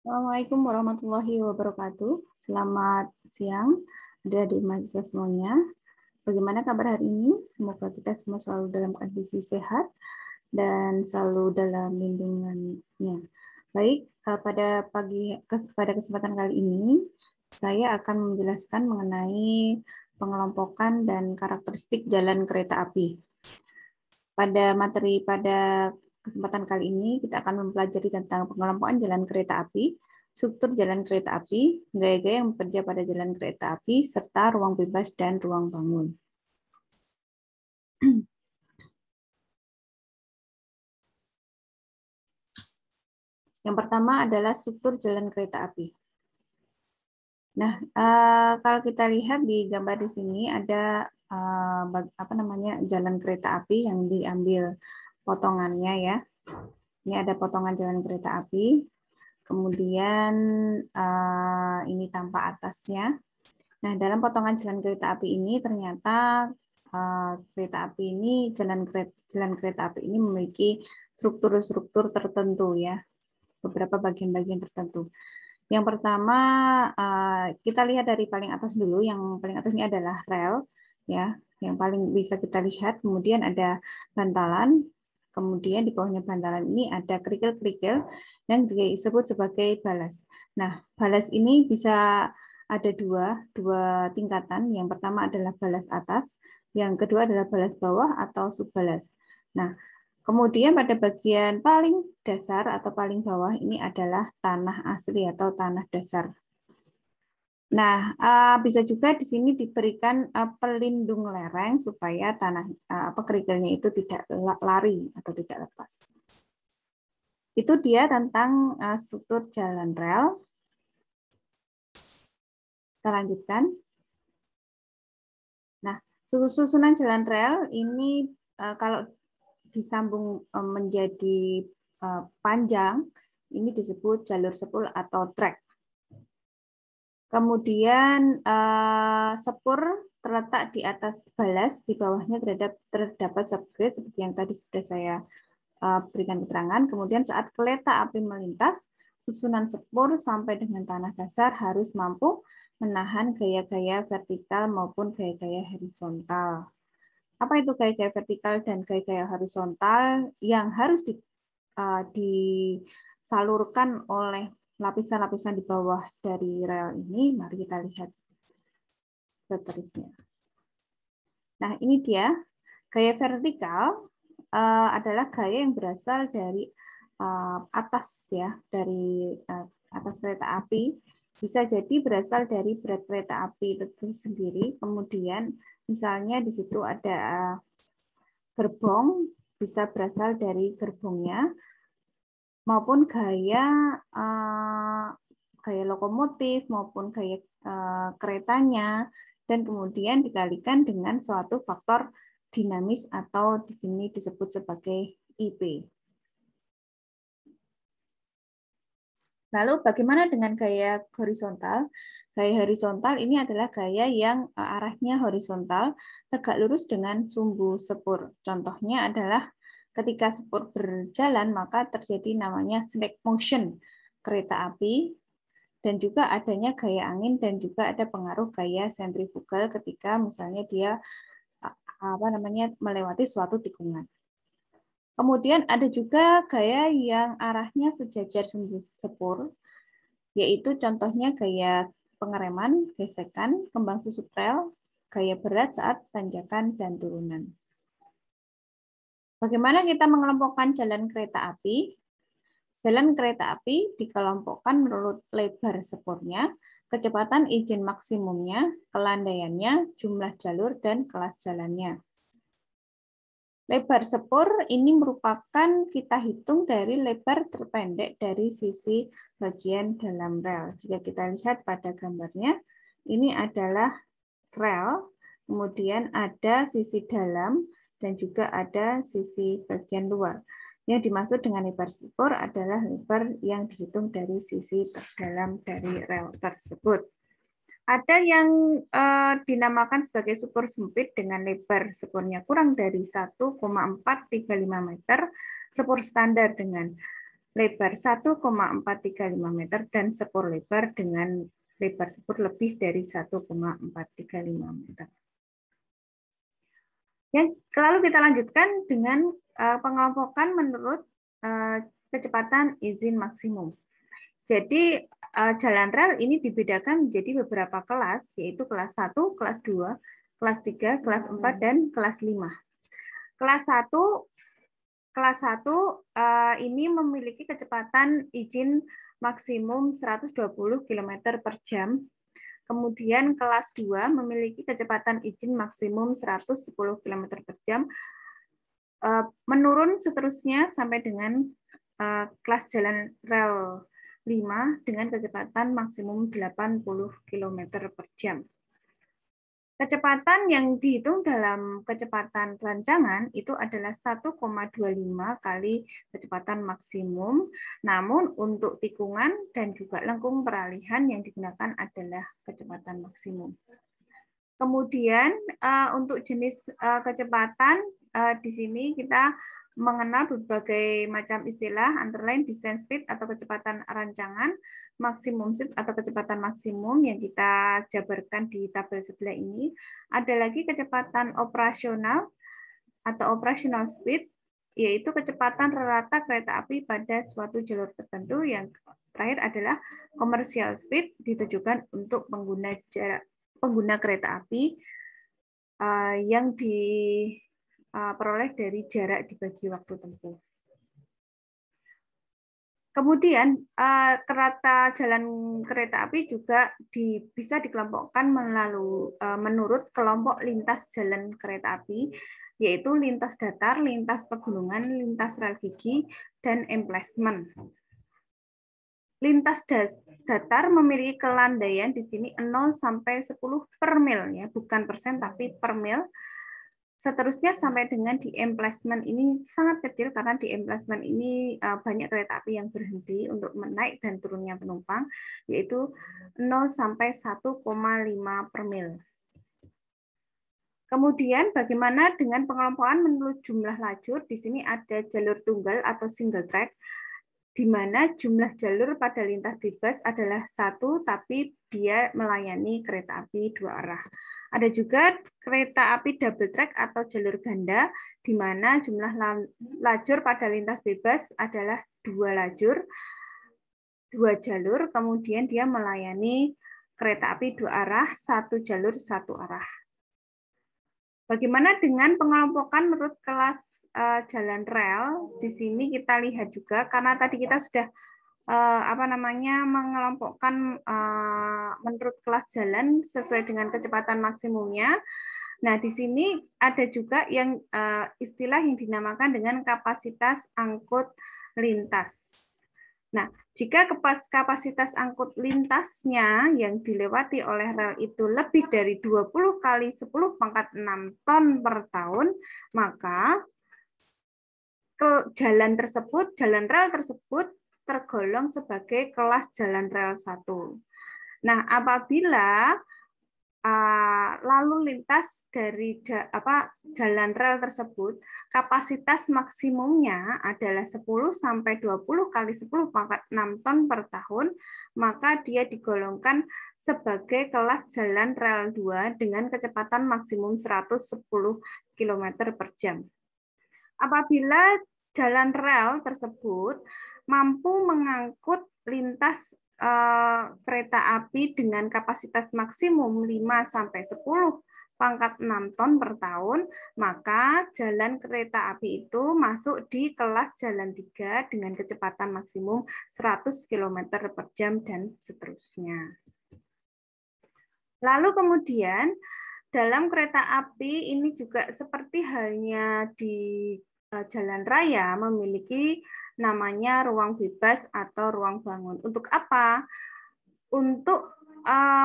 Assalamualaikum warahmatullahi wabarakatuh. Selamat siang, adik-adik mahasiswa semuanya. Bagaimana kabar hari ini? Semoga kita semua selalu dalam kondisi sehat dan selalu dalam lindungannya. Baik, pada kesempatan kali ini, saya akan menjelaskan mengenai pengelompokan dan karakteristik jalan kereta api. Pada kesempatan kali ini kita akan mempelajari tentang pengelompokan jalan kereta api, struktur jalan kereta api, gaya-gaya yang bekerja pada jalan kereta api, serta ruang bebas dan ruang bangun. Yang pertama adalah struktur jalan kereta api. Nah, kalau kita lihat di gambar di sini ada jalan kereta api yang diambil potongannya ya. Ini ada potongan jalan kereta api. Kemudian ini tampak atasnya. Nah, dalam potongan jalan kereta api ini ternyata jalan kereta api ini memiliki struktur-struktur tertentu ya, beberapa bagian-bagian tertentu. Yang pertama kita lihat dari paling atas dulu. Yang paling atas ini adalah rel ya, yang paling bisa kita lihat. Kemudian ada bantalan. Kemudian di bawahnya bantalan ini ada kerikil-kerikil yang disebut sebagai balas. Nah, balas ini bisa ada dua tingkatan. Yang pertama adalah balas atas, yang kedua adalah balas bawah atau subbalas. Nah, kemudian pada bagian paling dasar atau paling bawah ini adalah tanah asli atau tanah dasar. Nah, bisa juga di sini diberikan pelindung lereng supaya tanah kerikilnya itu tidak lari atau tidak lepas. Itu dia tentang struktur jalan rel. Kita lanjutkan. Nah, susunan jalan rel ini kalau disambung menjadi panjang, ini disebut jalur sepul atau track. Kemudian sepur terletak di atas balas, di bawahnya terdapat subgrade seperti yang tadi sudah saya berikan keterangan. Kemudian saat kereta api melintas, susunan sepur sampai dengan tanah dasar harus mampu menahan gaya-gaya vertikal maupun gaya-gaya horizontal. Apa itu gaya-gaya vertikal dan gaya-gaya horizontal yang harus disalurkan oleh lapisan-lapisan di bawah dari rel ini? Mari kita lihat seterusnya. Nah, ini dia. Gaya vertikal adalah gaya yang berasal dari atas ya, dari atas kereta api. Bisa jadi berasal dari berat kereta api itu sendiri. Kemudian misalnya di situ ada gerbong, bisa berasal dari gerbongnya, maupun gaya lokomotif maupun gaya keretanya, dan kemudian dikalikan dengan suatu faktor dinamis atau di sini disebut sebagai IP. Lalu bagaimana dengan gaya horizontal? Gaya horizontal ini adalah gaya yang arahnya horizontal, tegak lurus dengan sumbu sepur. Contohnya adalah ketika sepur berjalan, maka terjadi namanya slack motion kereta api, dan juga adanya gaya angin, dan juga ada pengaruh gaya sentrifugal ketika misalnya dia melewati suatu tikungan. Kemudian ada juga gaya yang arahnya sejajar sumbu sepur, yaitu contohnya gaya pengereman, gesekan, kembang susut rel, gaya berat saat tanjakan dan turunan. Bagaimana kita mengelompokkan jalan kereta api? Jalan kereta api dikelompokkan menurut lebar sepurnya, kecepatan izin maksimumnya, kelandaiannya, jumlah jalur, dan kelas jalannya. Lebar sepur ini merupakan kita hitung dari lebar terpendek dari sisi bagian dalam rel. Jika kita lihat pada gambarnya, ini adalah rel, kemudian ada sisi dalam, dan juga ada sisi bagian luar. Yang dimaksud dengan lebar sepur adalah lebar yang dihitung dari sisi terdalam dari rel tersebut. Ada yang dinamakan sebagai sepur sempit dengan lebar sepurnya kurang dari 1,435 meter, sepur standar dengan lebar 1,435 meter dan sepur lebar dengan lebar sepur lebih dari 1,435 meter. Yang lalu kita lanjutkan dengan pengelompokan menurut kecepatan izin maksimum. Jadi jalan rel ini dibedakan menjadi beberapa kelas, yaitu kelas 1, kelas 2, kelas 3, kelas 4, dan kelas 5. Kelas 1 ini memiliki kecepatan izin maksimum 120 km per jam. Kemudian kelas 2 memiliki kecepatan izin maksimum 110 km per jam. Menurun seterusnya sampai dengan kelas jalan rel 5 dengan kecepatan maksimum 80 km per jam. Kecepatan yang dihitung dalam kecepatan rancangan itu adalah 1,25 kali kecepatan maksimum, namun untuk tikungan dan juga lengkung peralihan yang digunakan adalah kecepatan maksimum. Kemudian untuk jenis kecepatan di sini kita mengenal berbagai macam istilah, antara lain descent speed atau kecepatan rancangan, maksimum speed atau kecepatan maksimum yang kita jabarkan di tabel sebelah ini. Ada lagi kecepatan operasional atau operational speed, yaitu kecepatan rata kereta api pada suatu jalur tertentu. Yang terakhir adalah commercial speed, ditujukan untuk pengguna kereta api yang diperoleh dari jarak dibagi waktu tempuh. Kemudian jalan kereta api juga bisa dikelompokkan menurut kelompok lintas jalan kereta api, yaitu lintas datar, lintas pegunungan, lintas rel gigi, dan emplacement. Lintas datar memiliki kelandaian di sini 0 sampai 10 per mil, ya, bukan persen tapi per mil. Seterusnya sampai dengan di emplacement ini sangat kecil karena di emplacement ini banyak kereta api yang berhenti untuk menaik dan turunnya penumpang, yaitu 0 sampai 1,5 per mil. Kemudian bagaimana dengan pengelompokan menurut jumlah lajur? Di sini ada jalur tunggal atau single track, di mana jumlah jalur pada lintas bebas adalah 1, tapi dia melayani kereta api 2 arah. Ada juga kereta api double track atau jalur ganda, di mana jumlah lajur pada lintas bebas adalah 2 jalur, kemudian dia melayani kereta api 2 arah, 1 jalur 1 arah. Bagaimana dengan pengelompokan menurut kelas jalan rel? Di sini kita lihat juga, karena tadi kita sudah mengelompokkan menurut kelas jalan sesuai dengan kecepatan maksimumnya. Nah, di sini ada juga yang istilah yang dinamakan dengan kapasitas angkut lintas. Nah, jika kapasitas angkut lintasnya yang dilewati oleh rel itu lebih dari 20 kali 10⁻⁶ ton per tahun, maka jalan rel tersebut tergolong sebagai kelas jalan rel 1. Nah, apabila lalu lintas dari jalan rel tersebut kapasitas maksimumnya adalah 10 sampai 20 kali 10⁻⁶ ton per tahun, maka dia digolongkan sebagai kelas jalan rel 2 dengan kecepatan maksimum 110 km per jam. Apabila jalan rel tersebut mampu mengangkut lintas kereta api dengan kapasitas maksimum 5 sampai 10⁻⁶ ton per tahun, maka jalan kereta api itu masuk di kelas jalan 3 dengan kecepatan maksimum 100 km per jam dan seterusnya. Lalu kemudian dalam kereta api ini juga seperti halnya di jalan raya memiliki namanya ruang bebas atau ruang bangun. Untuk apa? Untuk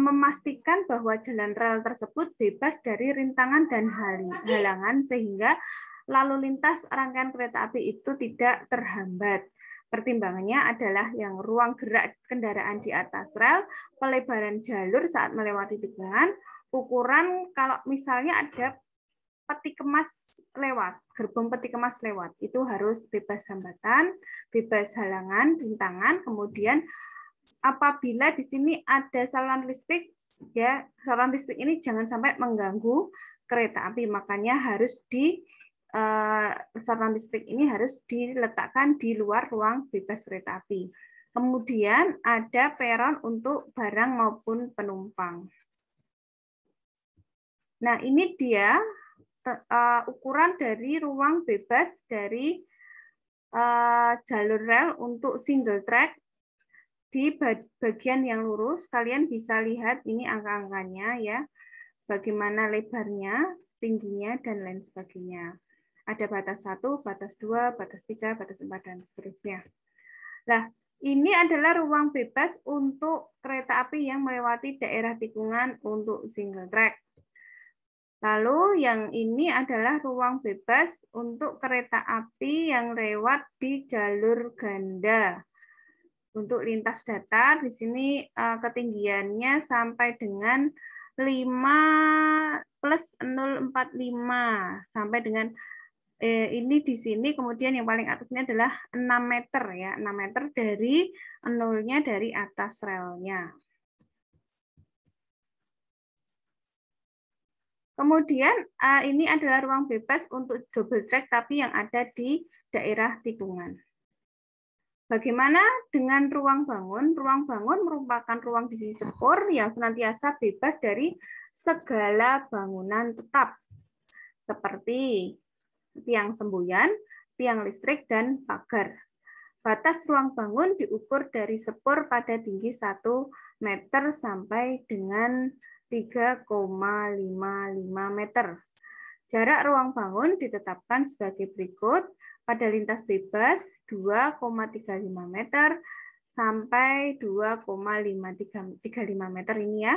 memastikan bahwa jalan rel tersebut bebas dari rintangan dan halangan sehingga lalu lintas rangkaian kereta api itu tidak terhambat. Pertimbangannya adalah yang ruang gerak kendaraan di atas rel, pelebaran jalur saat melewati tikungan, ukuran kalau misalnya ada peti kemas lewat, gerbong peti kemas lewat, itu harus bebas hambatan, bebas halangan, rintangan. Kemudian apabila di sini ada saluran listrik, ya saluran listrik ini jangan sampai mengganggu kereta api, makanya harus saluran listrik ini harus diletakkan di luar ruang bebas kereta api. Kemudian ada peron untuk barang maupun penumpang. Nah, ini dia ukuran dari ruang bebas dari jalur rel untuk single track. Di bagian yang lurus, kalian bisa lihat ini angka-angkanya ya, bagaimana lebarnya, tingginya, dan lain sebagainya. Ada batas 1, batas 2, batas 3, batas 4, dan seterusnya. Nah, ini adalah ruang bebas untuk kereta api yang melewati daerah tikungan untuk single track. Lalu yang ini adalah ruang bebas untuk kereta api yang lewat di jalur ganda. Untuk lintas datar, di sini ketinggiannya sampai dengan 5 plus 045 sampai dengan ini di sini, kemudian yang paling atas ini adalah 6 meter ya, 6 meter dari nolnya dari atas relnya. Kemudian ini adalah ruang bebas untuk double track tapi yang ada di daerah tikungan. Bagaimana dengan ruang bangun? Ruang bangun merupakan ruang di sisi sepur yang senantiasa bebas dari segala bangunan tetap seperti tiang semboyan, tiang listrik, dan pagar. Batas ruang bangun diukur dari sepur pada tinggi 1 meter sampai dengan 3,55 meter. Jarak ruang bangun ditetapkan sebagai berikut. Pada lintas bebas 2,35 meter sampai 2,535 meter ini ya,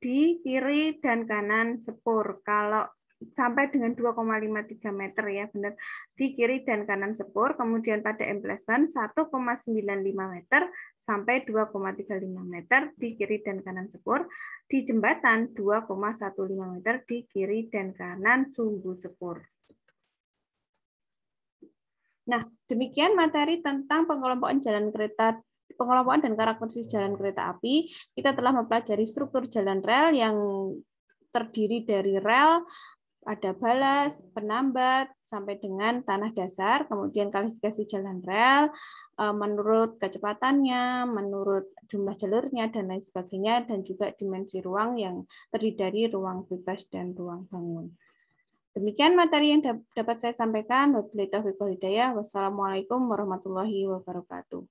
di kiri dan kanan sepur. Kalau sampai dengan 2,53 meter ya, benar, di kiri dan kanan sepur. Kemudian pada emplasan 1,95 meter sampai 2,35 meter di kiri dan kanan sepur. Di jembatan 2,15 meter di kiri dan kanan sumbu sepur. Nah, demikian materi tentang pengelompokan dan karakteristik jalan kereta api. Kita telah mempelajari struktur jalan rel yang terdiri dari rel, ada balas, penambat, sampai dengan tanah dasar, kemudian kualifikasi jalan rel, menurut kecepatannya, menurut jumlah jalurnya, dan lain sebagainya, dan juga dimensi ruang yang terdiri dari ruang bebas dan ruang bangun. Demikian materi yang dapat saya sampaikan. Wabillahi taufiq wal hidayah. Wassalamualaikum warahmatullahi wabarakatuh.